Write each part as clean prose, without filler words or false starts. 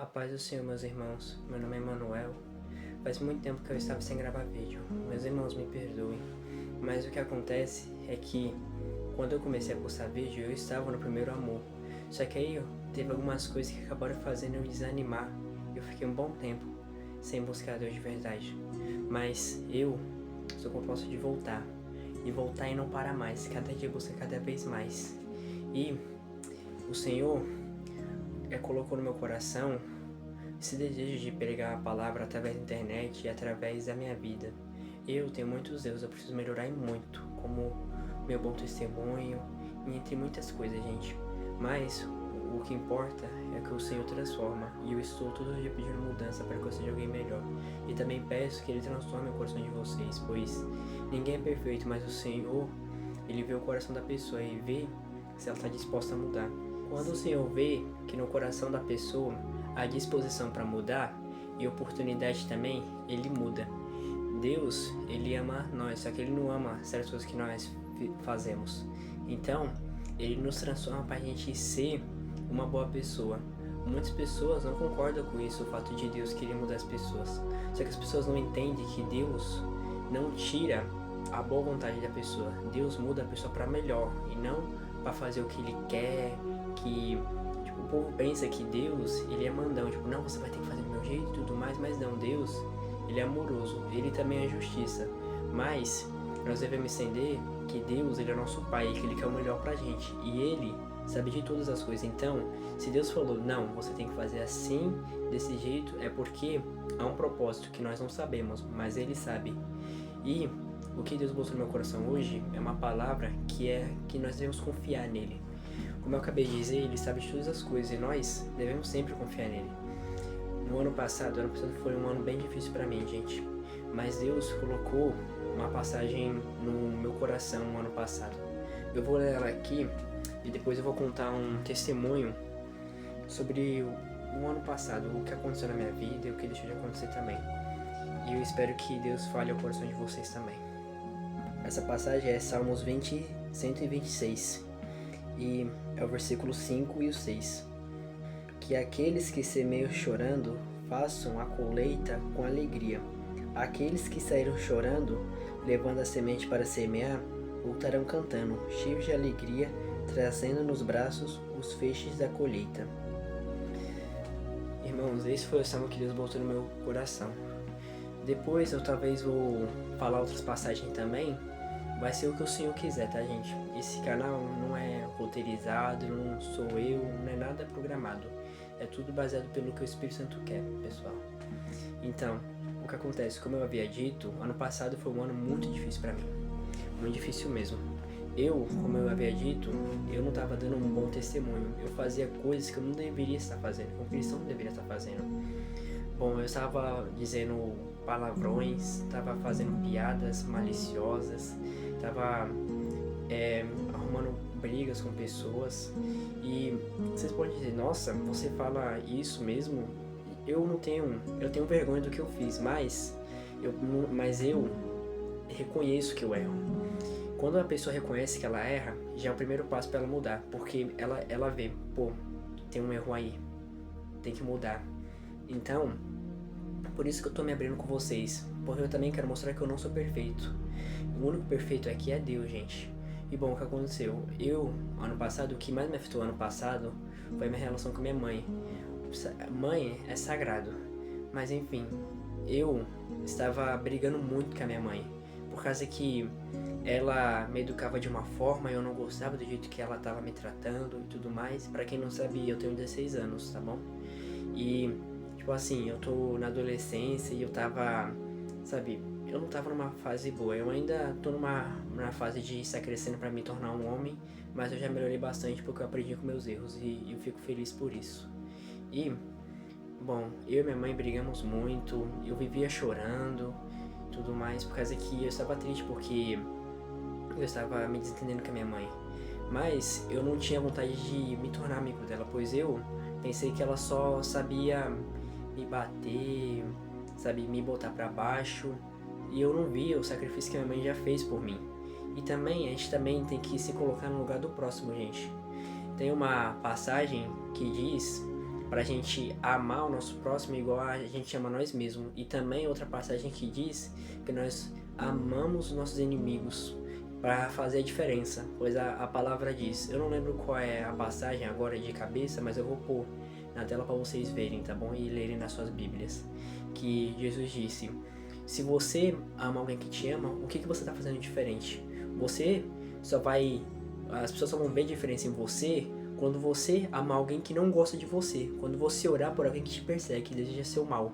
A paz do Senhor, meus irmãos. Meu nome é Manuel. Faz muito tempo que eu estava sem gravar vídeo. Meus irmãos, me perdoem. Mas o que acontece é que quando eu comecei a postar vídeo, eu estava no primeiro amor. Só que aí teve algumas coisas que acabaram fazendo eu desanimar. Eu fiquei um bom tempo sem buscar Deus de verdade. Mas eu sou composto de voltar. E voltar e não parar mais. Cada dia buscar cada vez mais. E o Senhor colocou no meu coração esse desejo de pregar a palavra através da internet e através da minha vida. Eu tenho muitos erros, eu preciso melhorar em muito, como meu bom testemunho, e entre muitas coisas, gente. Mas o que importa é que o Senhor transforma, e eu estou todo dia pedindo mudança para que eu seja alguém melhor. E também peço que Ele transforme o coração de vocês, pois ninguém é perfeito, mas o Senhor, Ele vê o coração da pessoa e vê se ela está disposta a mudar. Quando o Senhor vê que no coração da pessoa há disposição para mudar e oportunidade também, Ele muda. Deus, Ele ama nós, só que Ele não ama certas coisas que nós fazemos. Então, Ele nos transforma para a gente ser uma boa pessoa. Muitas pessoas não concordam com isso, o fato de Deus querer mudar as pessoas. Só que as pessoas não entendem que Deus não tira a boa vontade da pessoa. Deus muda a pessoa para melhor e não para fazer o que Ele quer, que o povo pensa que Deus, Ele é mandão, não, você vai ter que fazer do meu jeito e tudo mais, mas não, Deus, Ele é amoroso, Ele também é justiça, mas nós devemos entender que Deus, Ele é nosso Pai, que Ele quer o melhor pra gente, e Ele sabe de todas as coisas. Então, se Deus falou, não, você tem que fazer assim, desse jeito, é porque há um propósito que nós não sabemos, mas Ele sabe. E o que Deus botou no meu coração hoje é uma palavra que nós devemos confiar nele. Como eu acabei de dizer, Ele sabe de todas as coisas e nós devemos sempre confiar nele. O ano passado foi um ano bem difícil para mim, gente. Mas Deus colocou uma passagem no meu coração no ano passado. Eu vou ler ela aqui e depois eu vou contar um testemunho sobre o ano passado, o que aconteceu na minha vida e o que deixou de acontecer também. E eu espero que Deus fale ao coração de vocês também. Essa passagem é Salmos 126. E é o versículo 5 e o 6. Que aqueles que semeiam chorando façam a colheita com alegria. Aqueles que saíram chorando, levando a semente para semear, voltarão cantando, cheios de alegria, trazendo nos braços os feixes da colheita. Irmãos, esse foi o salmo que Deus botou no meu coração. Depois eu talvez vou falar outras passagens também. Vai ser o que o Senhor quiser, tá, gente? Esse canal não é roteirizado, não sou eu, não é nada programado. É tudo baseado pelo que o Espírito Santo quer, pessoal. Então, o que acontece? Como eu havia dito, ano passado foi um ano muito difícil pra mim. Muito difícil mesmo. Como eu havia dito, eu não estava dando um bom testemunho. Eu fazia coisas que eu não deveria estar fazendo, que o cristão não deveria estar fazendo. Bom, eu estava dizendo palavrões, estava fazendo piadas maliciosas, estava arrumando brigas com pessoas. E vocês podem dizer, nossa, você fala isso mesmo? Eu tenho vergonha do que eu fiz, mas eu reconheço que eu erro. Quando a pessoa reconhece que ela erra, já é o primeiro passo para ela mudar, porque ela vê, tem um erro aí, tem que mudar. Então, por isso que eu tô me abrindo com vocês, porque eu também quero mostrar que eu não sou perfeito. O único perfeito aqui é Deus, gente. E bom, o que aconteceu? Ano passado, o que mais me afetou ano passado foi a minha relação com a minha mãe. Mãe é sagrado, mas enfim, eu estava brigando muito com a minha mãe, por causa que ela me educava de uma forma e eu não gostava do jeito que ela estava me tratando e tudo mais. Pra quem não sabe, eu tenho 16 anos, tá bom? E eu tô na adolescência e eu tava, eu não tava numa fase boa. Eu ainda tô numa fase de estar crescendo pra me tornar um homem, mas eu já melhorei bastante porque eu aprendi com meus erros e eu fico feliz por isso. E, bom, eu e minha mãe brigamos muito, eu vivia chorando, tudo mais, por causa que eu estava triste porque eu estava me desentendendo com a minha mãe. Mas eu não tinha vontade de me tornar amigo dela, pois eu pensei que ela só sabia me bater, me botar pra baixo, e eu não via o sacrifício que minha mãe já fez por mim. E também, a gente também tem que se colocar no lugar do próximo, gente. Tem uma passagem que diz pra gente amar o nosso próximo igual a gente ama nós mesmos. E também outra passagem que diz que nós amamos os nossos inimigos para fazer a diferença, pois a palavra diz, eu não lembro qual é a passagem agora de cabeça, mas eu vou pôr na tela para vocês verem, tá bom? E lerem nas suas bíblias, que Jesus disse, se você ama alguém que te ama, o que você tá fazendo diferente? Você só vai, as pessoas só vão ver diferença em você quando você amar alguém que não gosta de você, quando você orar por alguém que te persegue, que deseja seu mal.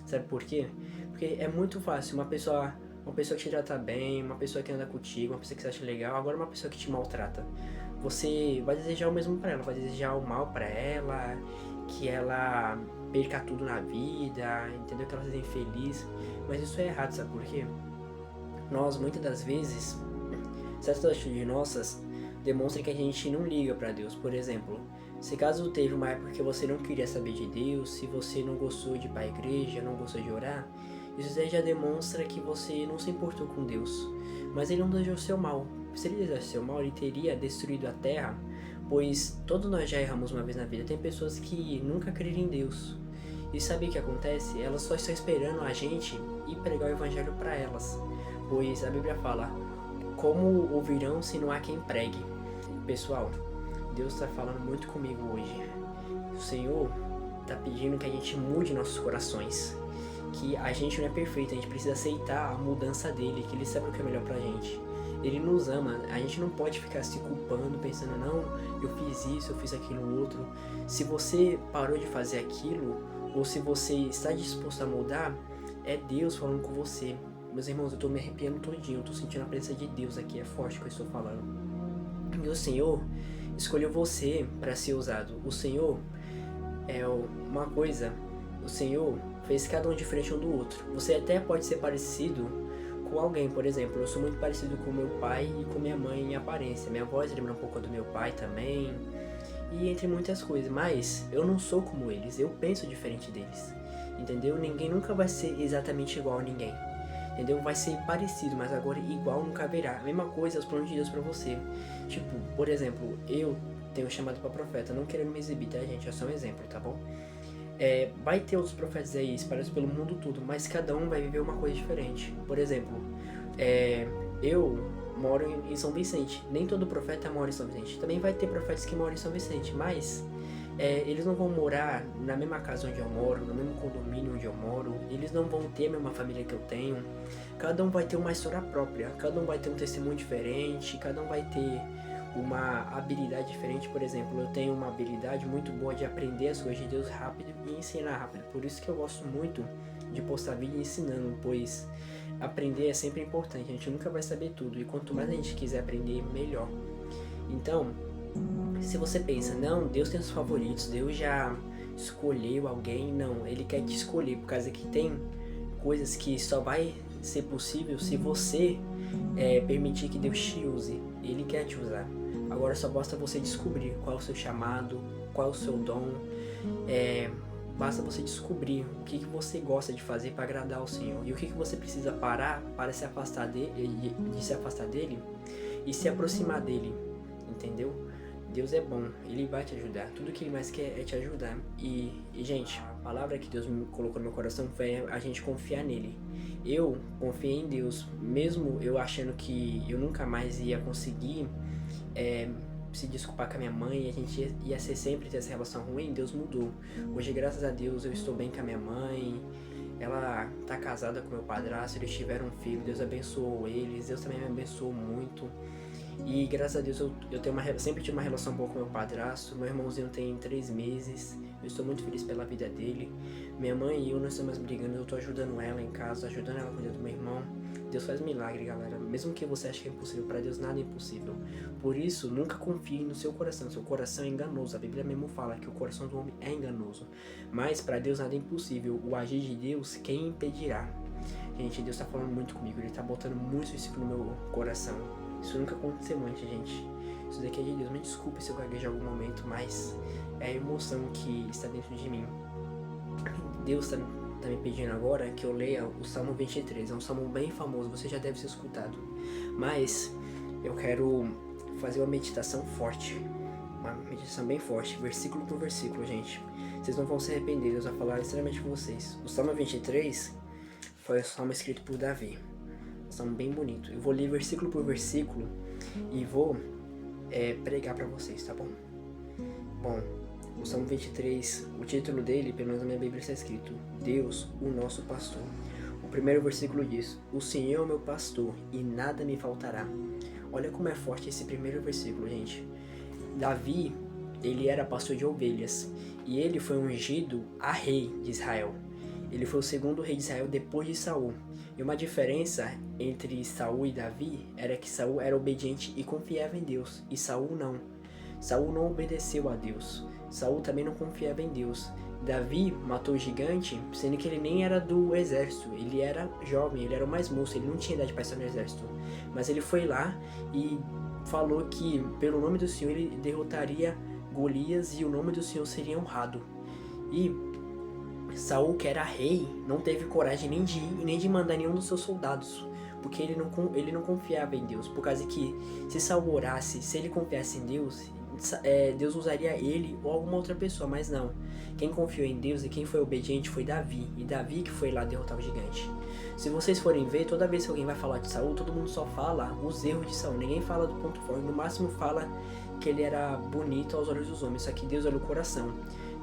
Sabe por quê? Porque é muito fácil uma pessoa que te trata bem, uma pessoa que anda contigo, uma pessoa que você acha legal, agora uma pessoa que te maltrata. Você vai desejar o mesmo pra ela, vai desejar o mal pra ela, que ela perca tudo na vida, entendeu? Que ela seja infeliz. Mas isso é errado, sabe por quê? Nós, muitas das vezes, certas atitudes nossas demonstram que a gente não liga pra Deus. Por exemplo, se caso teve uma época que você não queria saber de Deus, se você não gostou de ir pra igreja, não gostou de orar, isso aí já demonstra que você não se importou com Deus. Mas ele não desejou seu mal. Se ele desejasse seu mal, ele teria destruído a terra, pois todos nós já erramos uma vez na vida. Tem pessoas que nunca creram em Deus. E sabe o que acontece? Elas só estão esperando a gente ir pregar o evangelho para elas. Pois a Bíblia fala, como ouvirão se não há quem pregue? Pessoal, Deus está falando muito comigo hoje. O Senhor está pedindo que a gente mude nossos corações. Que a gente não é perfeito, a gente precisa aceitar a mudança dele, que ele sabe o que é melhor pra gente. Ele nos ama, a gente não pode ficar se culpando, pensando, não, eu fiz isso, eu fiz aquilo outro. Se você parou de fazer aquilo, ou se você está disposto a mudar, é Deus falando com você. Meus irmãos, eu tô me arrepiando todinho, eu tô sentindo a presença de Deus aqui, é forte o que eu estou falando. E o Senhor escolheu você para ser usado. O Senhor é uma coisa, o Senhor fez cada um diferente um do outro. Você até pode ser parecido com alguém, por exemplo, eu sou muito parecido com meu pai e com minha mãe em aparência. Minha voz lembra um pouco do meu pai também, e entre muitas coisas, mas eu não sou como eles, eu penso diferente deles, entendeu? Ninguém nunca vai ser exatamente igual a ninguém, entendeu? Vai ser parecido, mas agora igual nunca haverá. A mesma coisa, os planos de Deus pra você. Tipo, por exemplo, eu tenho chamado pra profeta, não querendo me exibir, tá, gente? É só um exemplo, tá bom? Vai ter outros profetas aí espalhados pelo mundo todo, mas cada um vai viver uma coisa diferente. Por exemplo, eu moro em São Vicente. Nem todo profeta mora em São Vicente. Também vai ter profetas que moram em São Vicente, mas eles não vão morar na mesma casa onde eu moro, no mesmo condomínio onde eu moro. Eles não vão ter a mesma família que eu tenho. Cada um vai ter uma história própria, cada um vai ter um testemunho diferente, cada um vai ter uma habilidade diferente. Por exemplo, eu tenho uma habilidade muito boa de aprender as coisas de Deus rápido e ensinar rápido. Por isso que eu gosto muito de postar vídeo ensinando, pois aprender é sempre importante. A gente nunca vai saber tudo e quanto mais a gente quiser aprender, melhor. Então, se você pensa, não, Deus tem os favoritos, Deus já escolheu alguém, não, Ele quer te escolher, por causa que tem coisas que só vai ser possível se você permitir que Deus te use. Ele quer te usar. Agora só basta você descobrir qual é o seu chamado, qual é o seu dom. Basta você descobrir o que você gosta de fazer para agradar ao Senhor e o que você precisa parar para se afastar dele, de se afastar dele e se aproximar dele, entendeu? Deus é bom, Ele vai te ajudar. Tudo que Ele mais quer é te ajudar. E gente, a palavra que Deus me colocou no meu coração foi a gente confiar nele. Eu confiei em Deus, mesmo eu achando que eu nunca mais ia conseguir se desculpar com a minha mãe, a gente ia ser sempre ter essa relação ruim. Deus mudou. Hoje, graças a Deus, eu estou bem com a minha mãe. Ela tá casada com meu padrasto, eles tiveram um filho, Deus abençoou eles, Deus também me abençoou muito. E graças a Deus eu sempre tive uma relação boa com meu padrasto. Meu irmãozinho tem 3 meses, eu estou muito feliz pela vida dele. Minha mãe e eu não estamos brigando, eu estou ajudando ela em casa, ajudando ela a cuidar do meu irmão. Deus faz milagre, galera. Mesmo que você ache que é impossível, para Deus nada é impossível. Por isso, nunca confie no seu coração. Seu coração é enganoso. A Bíblia mesmo fala que o coração do homem é enganoso. Mas para Deus nada é impossível. O agir de Deus, quem impedirá? Gente, Deus está falando muito comigo. Ele está botando muito isso no meu coração. Isso nunca aconteceu antes, gente. Isso daqui é de Deus. Me desculpe se eu gaguejo em algum momento, mas é a emoção que está dentro de mim. Deus tá me pedindo agora que eu leia o Salmo 23. É um salmo bem famoso, você já deve ter escutado. Mas eu quero fazer uma meditação forte. Uma meditação bem forte, versículo por versículo, gente. Vocês não vão se arrepender, Deus vai falar extremamente com vocês. O Salmo 23 foi o salmo escrito por Davi. Um salmo bem bonito. Eu vou ler versículo por versículo e vou pregar pra vocês, tá bom? Bom, o Salmo 23, o título dele, pelo menos na minha Bíblia, está escrito: Deus, o nosso pastor. O primeiro versículo diz: O Senhor é o meu pastor e nada me faltará. Olha como é forte esse primeiro versículo, gente. Davi, ele era pastor de ovelhas e ele foi ungido a rei de Israel. Ele foi o segundo rei de Israel depois de Saul. E uma diferença entre Saul e Davi era que Saul era obediente e confiava em Deus, e Saul não. Saul não obedeceu a Deus. Saul também não confiava em Deus. Davi matou o gigante, sendo que ele nem era do exército. Ele era jovem, ele era o mais moço, ele não tinha idade para estar no exército. Mas ele foi lá e falou que pelo nome do Senhor ele derrotaria Golias e o nome do Senhor seria honrado. E Saul, que era rei, não teve coragem nem de ir e nem de mandar nenhum dos seus soldados, porque ele não confiava em Deus, por causa que se Saul orasse, se ele confiasse em Deus, Deus usaria ele ou alguma outra pessoa, mas não. Quem confiou em Deus e quem foi obediente foi Davi, e Davi que foi lá derrotar o gigante. Se vocês forem ver, toda vez que alguém vai falar de Saul, todo mundo só fala os erros de Saul, ninguém fala do ponto forte, no máximo fala que ele era bonito aos olhos dos homens, só que Deus olha o coração.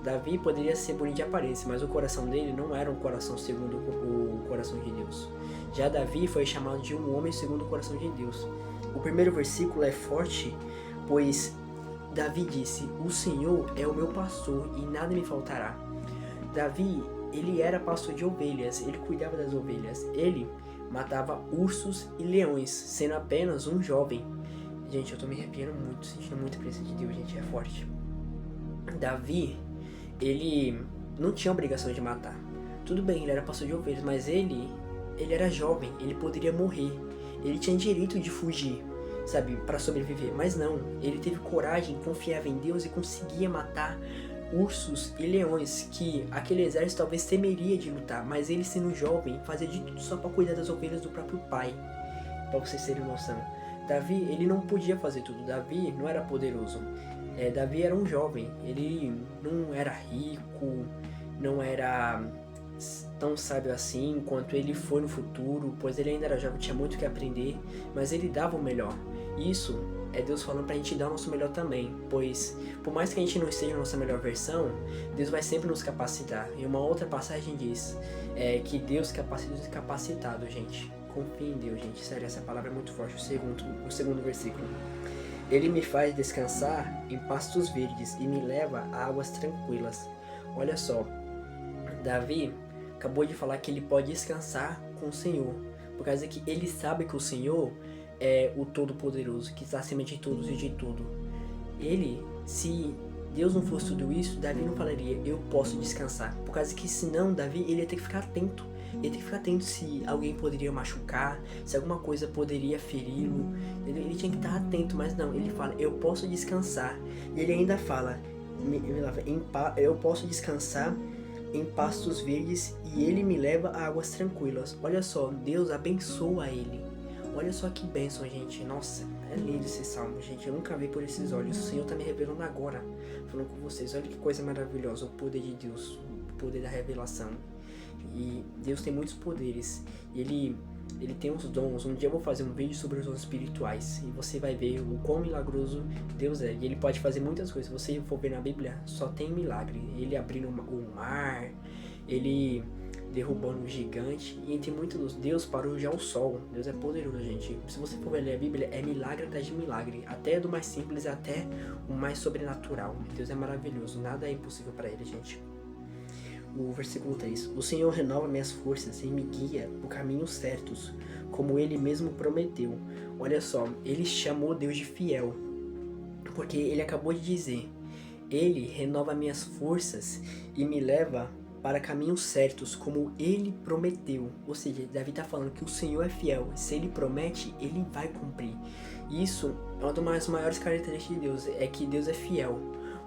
Davi poderia ser bonito de aparência, mas o coração dele não era um coração segundo o coração de Deus. Já Davi foi chamado de um homem segundo o coração de Deus. O primeiro versículo é forte, pois Davi disse: O Senhor é o meu pastor e nada me faltará. Davi, ele era pastor de ovelhas, ele cuidava das ovelhas, ele matava ursos e leões, sendo apenas um jovem. Gente, eu tô me arrepiando muito, sentindo muita presença de Deus, gente, é forte. Davi, ele não tinha obrigação de matar. Tudo bem, ele era pastor de ovelhas, mas ele era jovem, ele poderia morrer. Ele tinha direito de fugir, sabe, para sobreviver, mas não. Ele teve coragem, confiava em Deus e conseguia matar ursos e leões, que aquele exército talvez temeria de lutar, mas ele, sendo jovem, fazia de tudo só para cuidar das ovelhas do próprio pai, para vocês terem noção. Davi, ele não podia fazer tudo. Davi não era poderoso. Davi era um jovem, ele não era rico, não era tão sábio assim quanto ele foi no futuro, pois ele ainda era jovem, tinha muito o que aprender, mas ele dava o melhor. Isso é Deus falando pra gente dar o nosso melhor também, pois por mais que a gente não esteja na nossa melhor versão, Deus vai sempre nos capacitar. E uma outra passagem diz que Deus capacita os incapacitados, gente. Confie em Deus, gente. Sério, essa palavra é muito forte. O segundo versículo. Ele me faz descansar em pastos verdes e me leva a águas tranquilas. Olha só, Davi acabou de falar que ele pode descansar com o Senhor, por causa que ele sabe que o Senhor é o Todo-Poderoso, que está acima de todos e de tudo. Ele, se Deus não fosse tudo isso, Davi não falaria, eu posso descansar, por causa que senão Davi ele ia ter que ficar atento. Ele tem que ficar atento se alguém poderia machucar, se alguma coisa poderia feri-lo. Ele tinha que estar atento, mas não, ele fala, eu posso descansar. E ele ainda fala, eu posso descansar em pastos verdes e ele me leva a águas tranquilas. Olha só, Deus abençoa ele. Olha só que bênção, gente. Nossa, é lindo esse salmo, gente. Eu nunca vi por esses olhos. O Senhor está me revelando agora, falando com vocês. Olha que coisa maravilhosa, o poder de Deus, o poder da revelação. E Deus tem muitos poderes, e ele tem os dons. Um dia eu vou fazer um vídeo sobre os dons espirituais, e você vai ver o quão milagroso Deus é. E ele pode fazer muitas coisas. Se você for ver na Bíblia, só tem milagre. Ele abrindo o mar, ele derrubando o gigante, e entre muitos, Deus parou já o sol. Deus é poderoso, gente. Se você for ler a Bíblia, é milagre atrás de milagre, até do mais simples até o mais sobrenatural. Deus é maravilhoso, nada é impossível para ele, gente. O versículo 3. O Senhor renova minhas forças e me guia por caminhos certos, como Ele mesmo prometeu. Olha só, ele chamou Deus de fiel, porque ele acabou de dizer, Ele renova minhas forças e me leva para caminhos certos, como Ele prometeu. Ou seja, Davi está falando que o Senhor é fiel. Se Ele promete, Ele vai cumprir. Isso é uma das maiores características de Deus, é que Deus é fiel.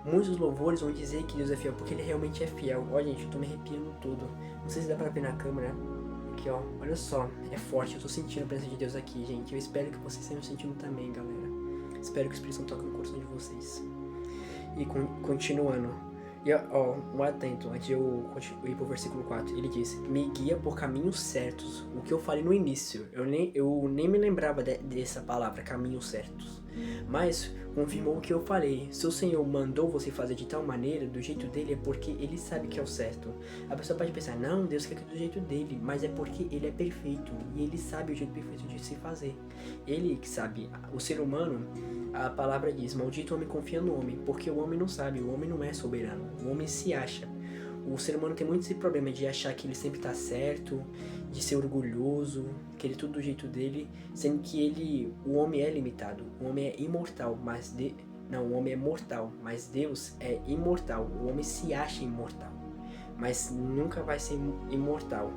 Muitos louvores vão dizer que Deus é fiel, porque Ele realmente é fiel. Ó, gente, eu tô me arrepiando tudo. Não sei se dá pra ver na câmera. Aqui, ó, olha só, é forte. Eu tô sentindo a presença de Deus aqui, gente. Eu espero que vocês estejam sentindo também, galera. Espero que o Espírito Santo toque no coração de vocês. E continuando, E ó, um atento, antes de eu ir pro versículo 4, ele diz: me guia por caminhos certos. O que eu falei no início, eu nem me lembrava dessa palavra, caminhos certos. Mas confirmou o que eu falei. Se o Senhor mandou você fazer de tal maneira, do jeito dele, é porque ele sabe que é o certo. A pessoa pode pensar: não, Deus quer que do jeito dele, mas é porque ele é perfeito e ele sabe o jeito perfeito de se fazer. Ele que sabe. O ser humano, a palavra diz: maldito o homem confia no homem, porque o homem não sabe, o homem não é soberano, o homem se acha. O ser humano tem muito esse problema de achar que ele sempre tá certo, de ser orgulhoso, querer tudo do jeito dele, sendo que o homem é limitado, o homem é imortal, não, o homem é mortal, mas Deus é imortal. O homem se acha imortal, mas nunca vai ser imortal.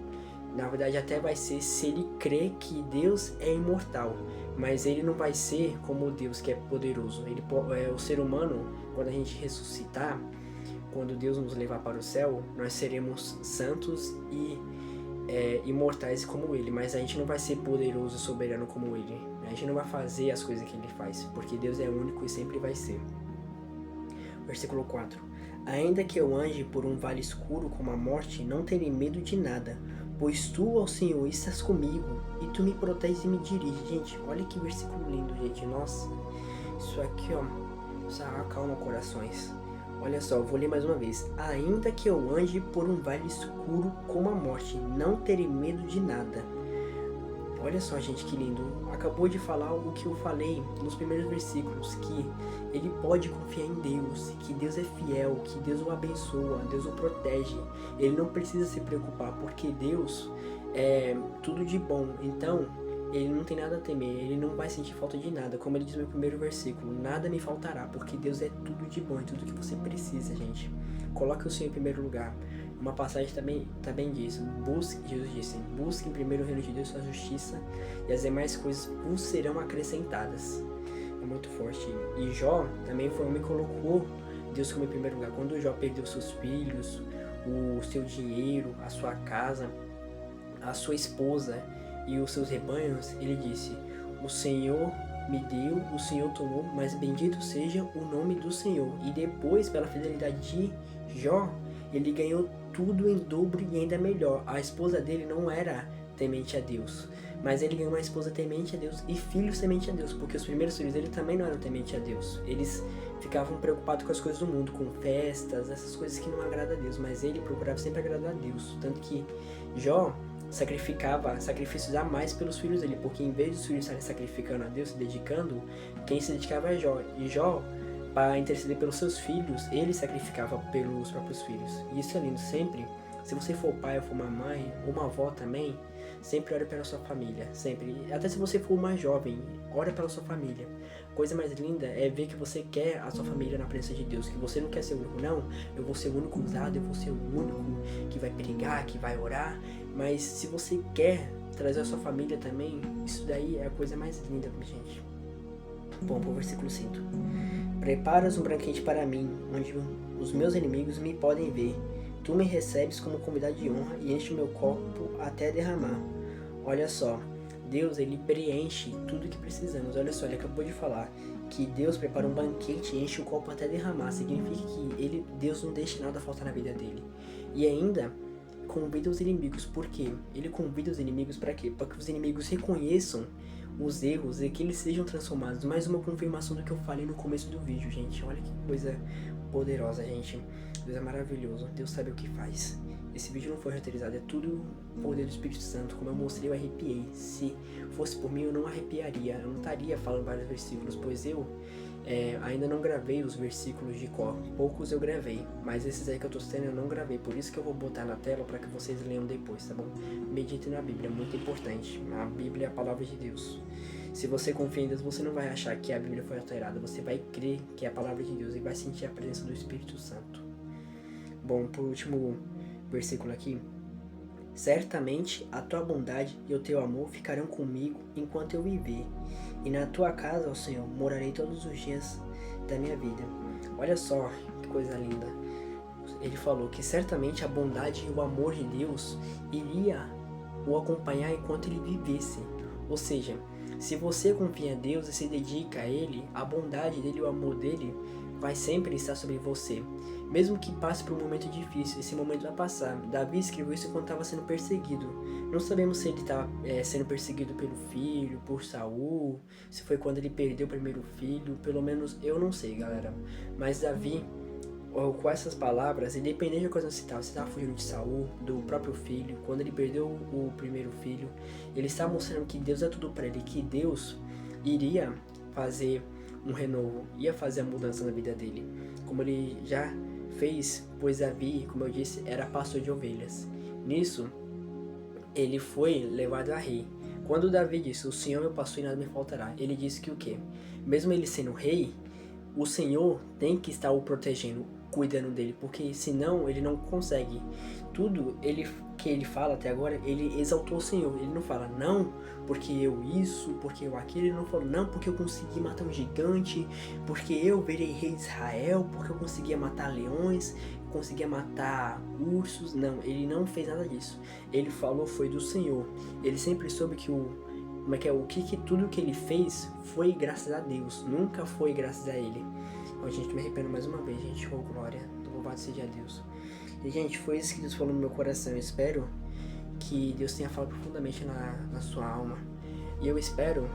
Na verdade, até vai ser se ele crê que Deus é imortal, mas ele não vai ser como Deus, que é poderoso. O ser humano, quando a gente ressuscitar, quando Deus nos levar para o céu, nós seremos santos e imortais como ele, mas a gente não vai ser poderoso e soberano como ele. A gente não vai fazer as coisas que ele faz, porque Deus é único e sempre vai ser. Versículo 4. Ainda que eu ande por um vale escuro como a morte, não terei medo de nada, pois tu, ó Senhor, estás comigo, e tu me proteges e me diriges. Gente, olha que versículo lindo, gente. Nossa, isso aqui, ó, isso acalma corações. Olha só, vou ler mais uma vez. Ainda que eu ande por um vale escuro como a morte, não terei medo de nada. Olha só, gente, que lindo. Acabou de falar o que eu falei nos primeiros versículos, que ele pode confiar em Deus, que Deus é fiel, que Deus o abençoa, Deus o protege. Ele não precisa se preocupar, porque Deus é tudo de bom. Então, ele não tem nada a temer, ele não vai sentir falta de nada. Como ele diz no primeiro versículo, nada me faltará, porque Deus é tudo de bom, é tudo que você precisa, gente. Coloque o Senhor em primeiro lugar. Uma passagem também diz: Jesus disse, busque em primeiro o reino de Deus, sua justiça, e as demais coisas vos serão acrescentadas. É muito forte. E Jó também foi um homem que colocou Deus como em primeiro lugar. Quando Jó perdeu seus filhos, o seu dinheiro, a sua casa, a sua esposa e os seus rebanhos, ele disse: o Senhor me deu, o Senhor tomou, mas bendito seja o nome do Senhor. E depois, pela fidelidade de Jó, ele ganhou tudo em dobro e ainda melhor. A esposa dele não era temente a Deus, mas ele ganhou uma esposa temente a Deus e filhos temente a Deus, porque os primeiros filhos dele também não eram temente a Deus. Eles ficavam preocupados com as coisas do mundo, com festas, essas coisas que não agradam a Deus, mas ele procurava sempre agradar a Deus. Tanto que Jó sacrificava sacrifícios a mais pelos filhos dele, porque em vez dos filhos estarem sacrificando a Deus, se dedicando, quem se dedicava a Jó. E Jó, para interceder pelos seus filhos, ele sacrificava pelos próprios filhos. E isso é lindo. Sempre, se você for pai ou for uma mãe, ou uma avó também, sempre ore pela sua família, sempre. Até se você for mais jovem, ore pela sua família. Coisa mais linda é ver que você quer a sua família na presença de Deus, que você não quer ser o único. Não, eu vou ser o único usado, eu vou ser o único que vai pregar, que vai orar. Mas se você quer trazer a sua família também, isso daí é a coisa mais linda, gente. Bom, pro versículo 5. Preparas um banquete para mim, onde os meus inimigos me podem ver. Tu me recebes como convidado de honra e enche o meu copo até derramar. Olha só, Deus, ele preenche tudo que precisamos. Olha só, ele acabou de falar que Deus prepara um banquete e enche o copo até derramar. Significa que Deus não deixa nada faltar na vida dele. E ainda convida os inimigos. Por quê? Ele convida os inimigos para quê? Para que os inimigos reconheçam os erros e que eles sejam transformados. Mais uma confirmação do que eu falei no começo do vídeo, gente. Olha que coisa poderosa, gente. Deus é maravilhoso. Deus sabe o que faz. Esse vídeo não foi roteirizado, é tudo poder do Espírito Santo. Como eu mostrei, eu arrepiei. Se fosse por mim, eu não arrepiaria. Eu não estaria falando vários versículos, pois eu ainda não gravei os versículos de cor. Poucos eu gravei, mas esses aí que eu tô citando eu não gravei. Por isso que eu vou botar na tela para que vocês leiam depois, tá bom? Medite na Bíblia, é muito importante. A Bíblia é a palavra de Deus. Se você confia em Deus, você não vai achar que a Bíblia foi alterada. Você vai crer que é a palavra de Deus e vai sentir a presença do Espírito Santo. Bom, por último versículo aqui. Certamente a tua bondade e o teu amor ficarão comigo enquanto eu viver, e na tua casa, ó Senhor, morarei todos os dias da minha vida. Olha só que coisa linda. Ele falou que certamente a bondade e o amor de Deus iria o acompanhar enquanto ele vivesse. Ou seja, se você confia em Deus e se dedica a Ele, a bondade dele e o amor dele vai sempre estar sobre você. Mesmo que passe por um momento difícil, esse momento vai passar. Davi escreveu isso quando estava sendo perseguido. Não sabemos se ele estava sendo perseguido pelo filho, por Saul, se foi quando ele perdeu o primeiro filho. Pelo menos eu não sei, galera. Mas Davi, com essas palavras, independente da coisa que você estava fugindo de Saul, do próprio filho, quando ele perdeu o primeiro filho, ele está mostrando que Deus é tudo para ele, que Deus iria fazer um renovo, ia fazer a mudança na vida dele, como ele já fez, pois Davi, como eu disse, era pastor de ovelhas. Nisso, ele foi levado a rei. Quando Davi disse, o Senhor é meu pastor e nada me faltará, ele disse que o quê? Mesmo ele sendo rei, o Senhor tem que estar o protegendo, cuidando dele, porque senão ele não consegue. Tudo que ele fala até agora, ele exaltou o Senhor. Ele não fala, não, porque eu isso, porque eu aquilo. Ele não falou, não, porque eu consegui matar um gigante, porque eu virei rei de Israel, porque eu conseguia matar leões, conseguia matar ursos. Não, ele não fez nada disso. Ele falou, foi do Senhor. Ele sempre soube que tudo que ele fez foi graças a Deus, nunca foi graças a ele. Ó, gente, me arrependo mais uma vez, gente. Oh, glória, louvado seja Deus. E, gente, foi isso que Deus falou no meu coração. Eu espero que Deus tenha falado profundamente na sua alma. E eu espero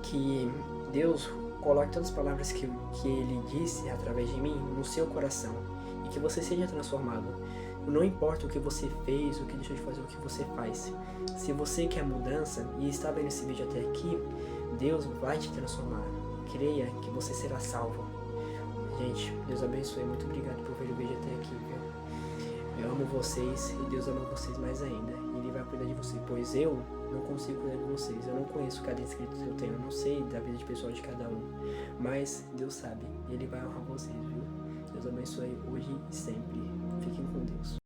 que Deus coloque todas as palavras que Ele disse através de mim no seu coração. E que você seja transformado. Não importa o que você fez, o que deixou de fazer, o que você faz. Se você quer mudança e está vendo esse vídeo até aqui, Deus vai te transformar. Creia que você será salvo. Gente, Deus abençoe. Muito obrigado por ver o vídeo até aqui, viu? Eu amo vocês e Deus ama vocês mais ainda. E Ele vai cuidar de vocês, pois eu não consigo cuidar de vocês. Eu não conheço cada inscrito que eu tenho. Eu não sei da vida de pessoal de cada um. Mas Deus sabe. E Ele vai honrar vocês, viu? Deus abençoe hoje e sempre. Fiquem com Deus.